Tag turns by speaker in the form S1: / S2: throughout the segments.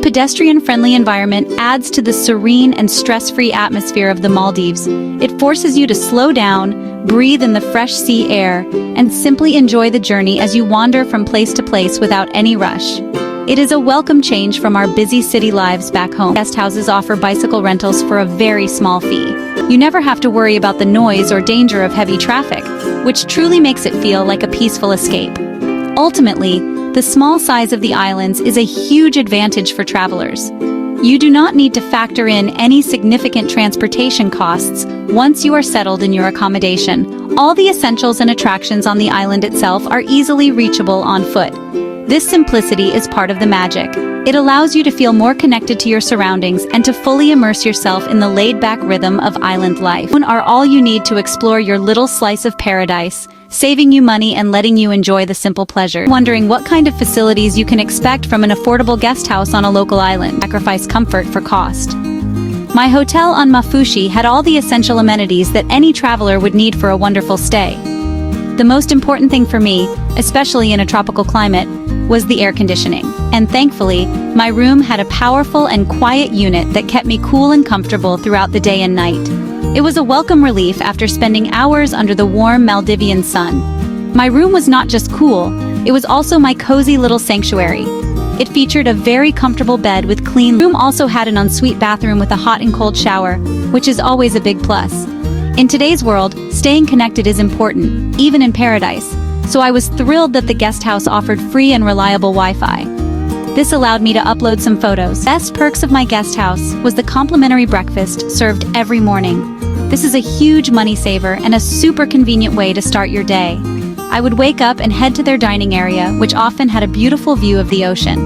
S1: Pedestrian-friendly environment adds to the serene and stress-free atmosphere of the Maldives. It forces you to slow down, breathe in the fresh sea air, and simply enjoy the journey as you wander from place to place without any rush. It is a welcome change from our busy city lives back home. Guest houses offer bicycle rentals for a very small fee. You never have to worry about the noise or danger of heavy traffic, which truly makes it feel like a peaceful escape. Ultimately, the small size of the islands is a huge advantage for travelers. You do not need to factor in any significant transportation costs once you are settled in your accommodation. All the essentials and attractions on the island itself are easily reachable on foot. This simplicity is part of the magic. It allows you to feel more connected to your surroundings and to fully immerse yourself in the laid-back rhythm of island life. Are all you need to explore your little slice of paradise, saving you money and letting you enjoy the simple pleasure. Wondering what kind of facilities you can expect from an affordable guest house on a local island. Sacrifice comfort for cost. My hotel on Mafushi had all the essential amenities that any traveler would need for a wonderful stay. The most important thing for me, especially in a tropical climate, was the air conditioning. And thankfully, my room had a powerful and quiet unit that kept me cool and comfortable throughout the day and night. It was a welcome relief after spending hours under the warm Maldivian sun. My room was not just cool, it was also my cozy little sanctuary. It featured a very comfortable bed with clean. The room also had an ensuite bathroom with a hot and cold shower, which is always a big plus. In today's world, staying connected is important, even in paradise, so I was thrilled that the guest house offered free and reliable Wi-Fi. This allowed me to upload some photos. Best perks of my guest house was the complimentary breakfast served every morning. This is a huge money saver and a super convenient way to start your day. I would wake up and head to their dining area, which often had a beautiful view of the ocean.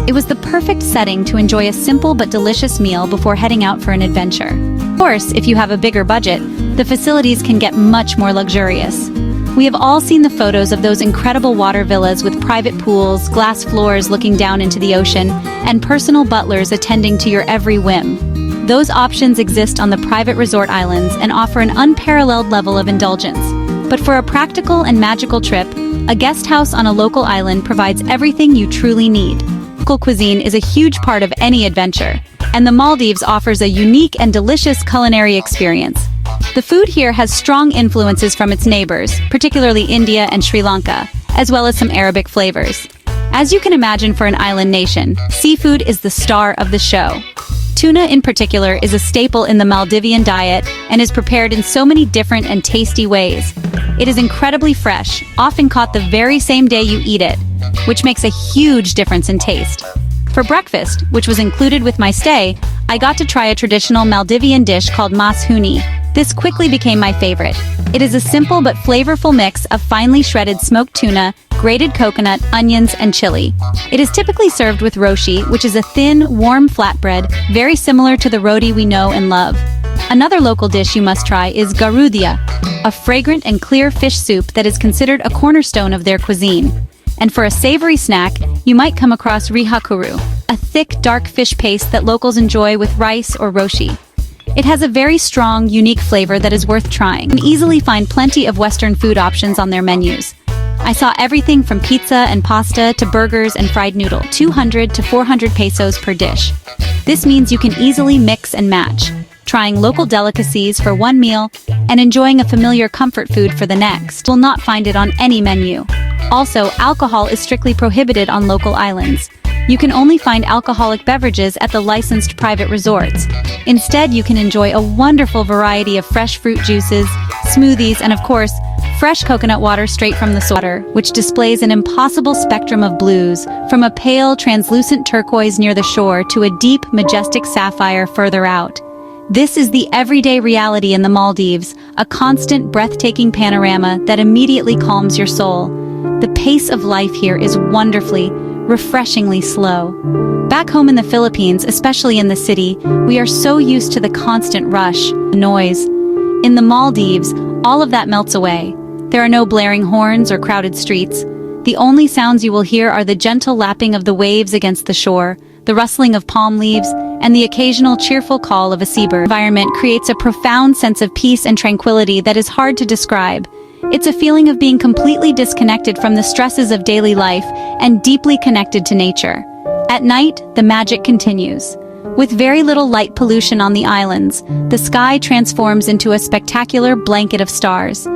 S1: It was the perfect setting to enjoy a simple but delicious meal before heading out for an adventure. Of course, if you have a bigger budget, the facilities can get much more luxurious. We have all seen the photos of those incredible water villas with private pools, glass floors looking down into the ocean, and personal butlers attending to your every whim. Those options exist on the private resort islands and offer an unparalleled level of indulgence. But for a practical and magical trip, a guest house on a local island provides everything you truly need. Local cuisine is a huge part of any adventure, and the Maldives offers a unique and delicious culinary experience. The food here has strong influences from its neighbors, particularly India and Sri Lanka, as well as some Arabic flavors. As you can imagine, for an island nation, seafood is the star of the show. Tuna in particular is a staple in the Maldivian diet and is prepared in so many different and tasty ways. It is incredibly fresh, often caught the very same day you eat it, which makes a huge difference in taste. For breakfast, which was included with my stay, I got to try a traditional Maldivian dish called mas huni. This quickly became my favorite. It is a simple but flavorful mix of finely shredded smoked tuna, grated coconut, onions, and chili. It is typically served with roshi, which is a thin, warm flatbread, very similar to the roti we know and love. Another local dish you must try is garudia, a fragrant and clear fish soup that is considered a cornerstone of their cuisine. And for a savory snack, you might come across rihakuru, a thick, dark fish paste that locals enjoy with rice or roshi. It has a very strong, unique flavor that is worth trying. You can easily find plenty of Western food options on their menus. I saw everything from pizza and pasta to burgers and fried noodle, 200 to 400 pesos per dish. This means you can easily mix and match, trying local delicacies for one meal and enjoying a familiar comfort food for the next. You'll not find it on any menu. Also, alcohol is strictly prohibited on local islands. You can only find alcoholic beverages at the licensed private resorts. Instead, you can enjoy a wonderful variety of fresh fruit juices, smoothies, and of course, fresh coconut water straight from the source, which displays an impossible spectrum of blues, from a pale, translucent turquoise near the shore to a deep, majestic sapphire further out. This is the everyday reality in the Maldives, a constant, breathtaking panorama that immediately calms your soul. The pace of life here is refreshingly slow. Back home in the Philippines, especially in the city, we are so used to the constant rush, noise. In the Maldives, all of that melts away. There are no blaring horns or crowded streets. The only sounds you will hear are the gentle lapping of the waves against the shore, the rustling of palm leaves, and the occasional cheerful call of a seabird. The environment creates a profound sense of peace and tranquility that is hard to describe. It's a feeling of being completely disconnected from the stresses of daily life and deeply connected to nature. At night, the magic continues. With very little light pollution on the islands, the sky transforms into a spectacular blanket of stars.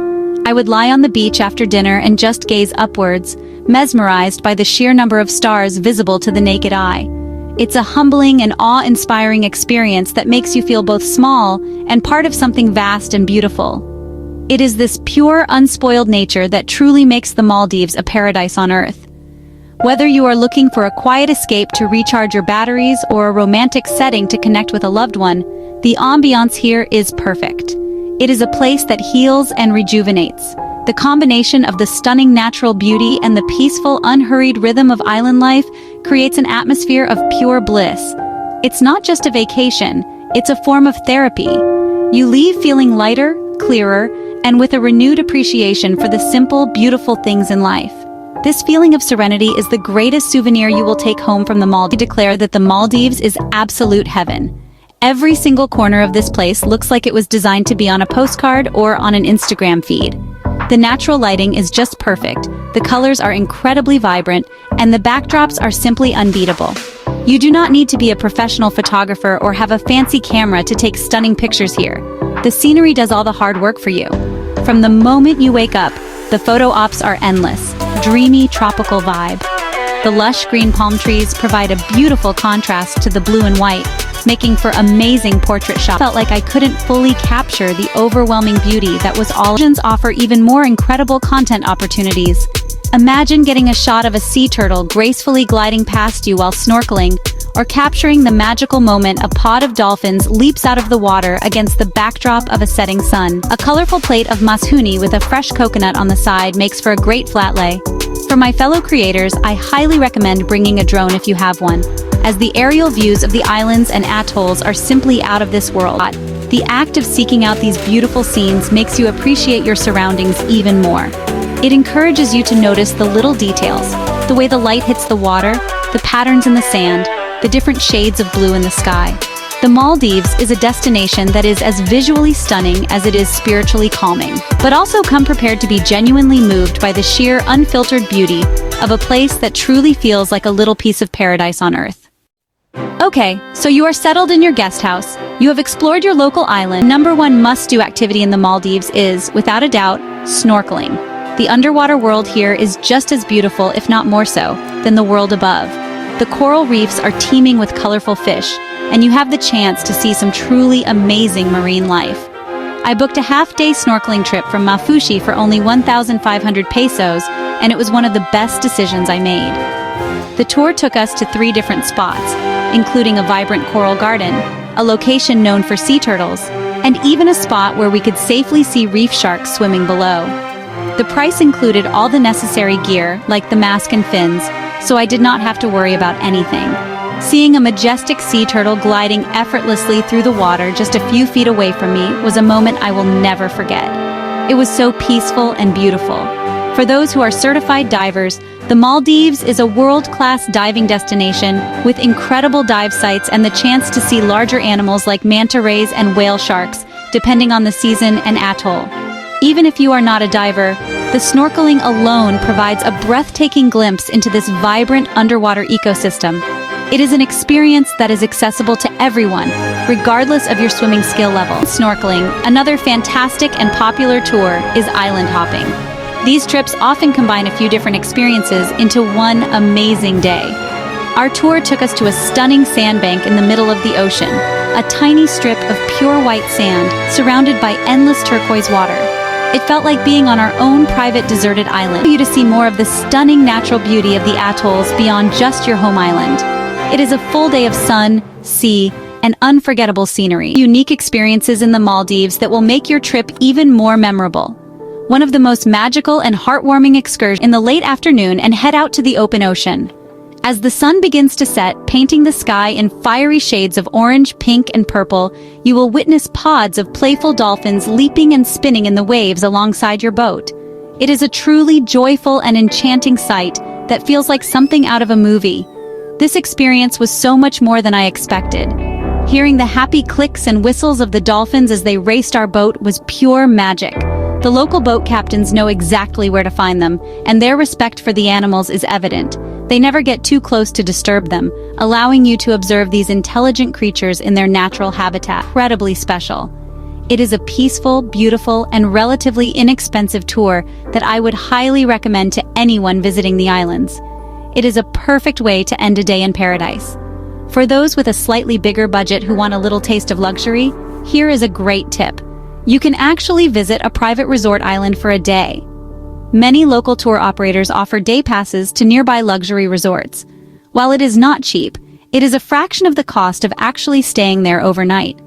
S1: I would lie on the beach after dinner and just gaze upwards, mesmerized by the sheer number of stars visible to the naked eye. It's a humbling and awe-inspiring experience that makes you feel both small and part of something vast and beautiful. It is this pure, unspoiled nature that truly makes the Maldives a paradise on Earth. Whether you are looking for a quiet escape to recharge your batteries or a romantic setting to connect with a loved one, the ambiance here is perfect. It is a place that heals and rejuvenates. The combination of the stunning natural beauty and the peaceful, unhurried rhythm of island life creates an atmosphere of pure bliss. It's not just a vacation, it's a form of therapy. You leave feeling lighter, clearer, and with a renewed appreciation for the simple, beautiful things in life. This feeling of serenity is the greatest souvenir you will take home from the Maldives. I declare that the Maldives is absolute heaven. Every single corner of this place looks like it was designed to be on a postcard or on an Instagram feed. The natural lighting is just perfect, the colors are incredibly vibrant, and the backdrops are simply unbeatable. You do not need to be a professional photographer or have a fancy camera to take stunning pictures here. The scenery does all the hard work for you. From the moment you wake up, the photo ops are endless, dreamy tropical vibe. The lush green palm trees provide a beautiful contrast to the blue and white, making for amazing portrait shots. I felt like I couldn't fully capture the overwhelming beauty that was all. Regions offer even more incredible content opportunities. Imagine getting a shot of a sea turtle gracefully gliding past you while snorkeling, or capturing the magical moment a pod of dolphins leaps out of the water against the backdrop of a setting sun. A colorful plate of mashuni with a fresh coconut on the side makes for a great flat lay. For my fellow creators, I highly recommend bringing a drone if you have one, as the aerial views of the islands and atolls are simply out of this world. The act of seeking out these beautiful scenes makes you appreciate your surroundings even more. It encourages you to notice the little details, the way the light hits the water, the patterns in the sand, the different shades of blue in the sky. The Maldives is a destination that is as visually stunning as it is spiritually calming. But also come prepared to be genuinely moved by the sheer, unfiltered beauty of a place that truly feels like a little piece of paradise on Earth. Okay, so you are settled in your guest house. You have explored your local island. Number one must-do activity in the Maldives is, without a doubt, snorkeling. The underwater world here is just as beautiful, if not more so, than the world above. The coral reefs are teeming with colorful fish, and you have the chance to see some truly amazing marine life. I booked a half-day snorkeling trip from Mafushi for only 1,500 pesos, and it was one of the best decisions I made. The tour took us to 3 different spots, including a vibrant coral garden, a location known for sea turtles, and even a spot where we could safely see reef sharks swimming below. The price included all the necessary gear, like the mask and fins, so I did not have to worry about anything. Seeing a majestic sea turtle gliding effortlessly through the water just a few feet away from me was a moment I will never forget. It was so peaceful and beautiful. For those who are certified divers, the Maldives is a world-class diving destination with incredible dive sites and the chance to see larger animals like manta rays and whale sharks, depending on the season and atoll. Even if you are not a diver, the snorkeling alone provides a breathtaking glimpse into this vibrant underwater ecosystem. It is an experience that is accessible to everyone, regardless of your swimming skill level. Snorkeling, another fantastic and popular tour, is island hopping. These trips often combine a few different experiences into one amazing day. Our tour took us to a stunning sandbank in the middle of the ocean, a tiny strip of pure white sand surrounded by endless turquoise water. It felt like being on our own private deserted island. For you to see more of the stunning natural beauty of the atolls beyond just your home island. It is a full day of sun, sea, and unforgettable scenery. Unique experiences in the Maldives that will make your trip even more memorable. One of the most magical and heartwarming excursions in the late afternoon and head out to the open ocean. As the sun begins to set, painting the sky in fiery shades of orange, pink, and purple, you will witness pods of playful dolphins leaping and spinning in the waves alongside your boat. It is a truly joyful and enchanting sight that feels like something out of a movie. This experience was so much more than I expected. Hearing the happy clicks and whistles of the dolphins as they raced our boat was pure magic. The local boat captains know exactly where to find them, and their respect for the animals is evident. They never get too close to disturb them, allowing you to observe these intelligent creatures in their natural habitat. Incredibly special. It is a peaceful, beautiful, and relatively inexpensive tour that I would highly recommend to anyone visiting the islands. It is a perfect way to end a day in paradise. For those with a slightly bigger budget who want a little taste of luxury, here is a great tip. You can actually visit a private resort island for a day. Many local tour operators offer day passes to nearby luxury resorts. While it is not cheap, it is a fraction of the cost of actually staying there overnight.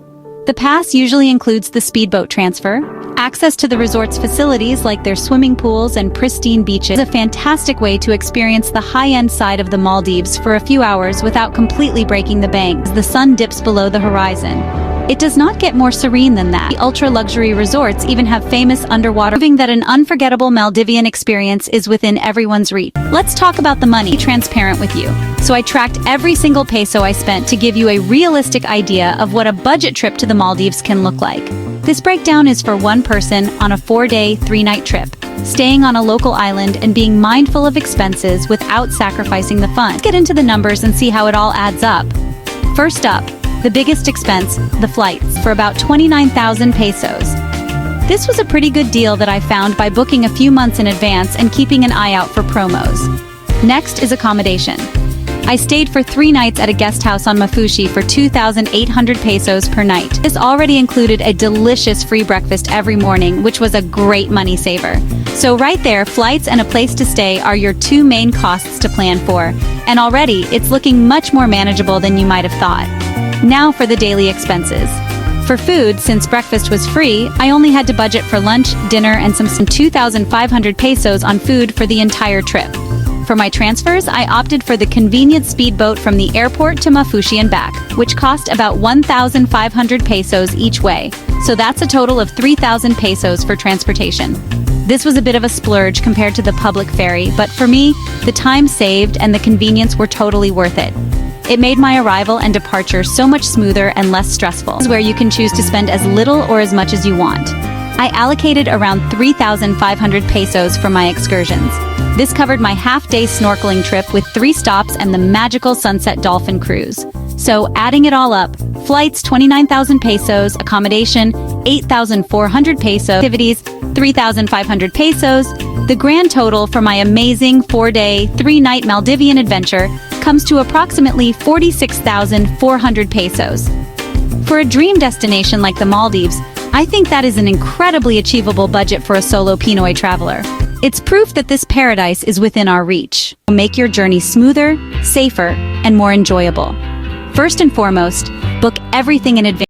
S1: The pass usually includes the speedboat transfer, access to the resort's facilities like their swimming pools and pristine beaches. It's a fantastic way to experience the high-end side of the Maldives for a few hours without completely breaking the bank as the sun dips below the horizon. It does not get more serene than that. The ultra-luxury resorts even have famous underwater, proving that an unforgettable Maldivian experience is within everyone's reach. Let's talk about the money. Be transparent with you. So I tracked every single peso I spent to give you a realistic idea of what a budget trip to the Maldives can look like. This breakdown is for one person on a 4-day, 3-night trip, staying on a local island and being mindful of expenses without sacrificing the fun. Let's get into the numbers and see how it all adds up. First up, the biggest expense, the flights, for about 29,000 pesos. This was a pretty good deal that I found by booking a few months in advance and keeping an eye out for promos. Next is accommodation. I stayed for 3 nights at a guest house on Mafushi for 2,800 pesos per night. This already included a delicious free breakfast every morning, which was a great money saver. So right there, flights and a place to stay are your 2 main costs to plan for. And already, it's looking much more manageable than you might have thought. Now for the daily expenses. For food, since breakfast was free, I only had to budget for lunch, dinner, and some 2,500 pesos on food for the entire trip. For my transfers, I opted for the convenient speedboat from the airport to Mafushi and back, which cost about 1,500 pesos each way, so that's a total of 3,000 pesos for transportation. This was a bit of a splurge compared to the public ferry, but for me, the time saved and the convenience were totally worth it. It made my arrival and departure so much smoother and less stressful. This is where you can choose to spend as little or as much as you want. I allocated around 3,500 pesos for my excursions. This covered my half-day snorkeling trip with 3 stops and the magical sunset dolphin cruise. So, adding it all up, flights 29,000 pesos, accommodation 8,400 pesos, activities 3,500 pesos, the grand total for my amazing 4-day, 3-night Maldivian adventure comes to approximately 46,400 pesos. For a dream destination like the Maldives, I think that is an incredibly achievable budget for a solo Pinoy traveler. It's proof that this paradise is within our reach. Make your journey smoother, safer, and more enjoyable. First and foremost, book everything in advance.